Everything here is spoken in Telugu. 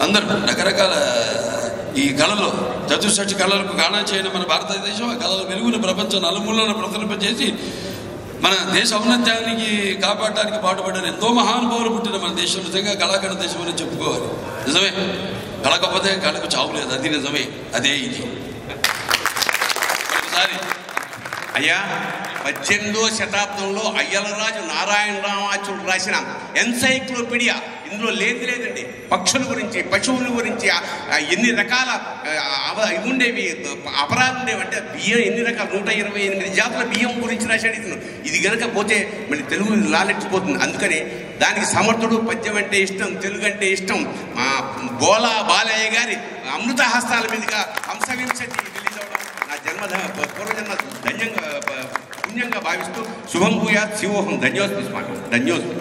అందరూ రకరకాల ఈ కళలో చతుషష్టి కళలకు గానం చేయడం మన భారతదేశం. ఆ కళల వెలుగును ప్రపంచం నలుమూలలను ప్రసరింపజేసి మన దేశ ఔన్నత్యానికి కాపాడడానికి పాటుపడిన ఎంతో మహానుభావులు పుట్టిన మన దేశం నిజంగా కళాఖండ దేశం అని చెప్పుకోవాలి. నిజమే, కళ గొప్పదే, కళకు చావు లేదు, అది నిజమే. అదే ఇది. ఒకసారి అయ్యా 18వ శతాబ్దంలో అయ్యలరాజు నారాయణ రామాచుడు రాసిన ఎన్సైక్లోపీడియా, ఇందులో లేదండి. పక్షుల గురించి, పశువుల గురించి, ఎన్ని రకాల ఇవి ఉండేవి, అపరాధం ఉండేవి. అంటే బియ్యం ఎన్ని రకాల 128 జాతుల బియ్యం గురించి రాశాడు ఇతను. ఇది కనుక పోతే మళ్ళీ తెలుగు లాలెట్టిపోతుంది. అందుకని దానికి సమర్థుడు. పద్యం అంటే ఇష్టం, తెలుగు అంటే ఇష్టం. మా బోలా బాలయ్య గారి అమృత హస్తాల మీదుగా హంసవింశతి రిలీజ్ అవ్వడం నా పూర్వజన్మ పుణ్యంగా భావిస్తూ శుభం భూయాత్ శివోహం ధన్యోస్మి స్వామి ధన్యోస్మి.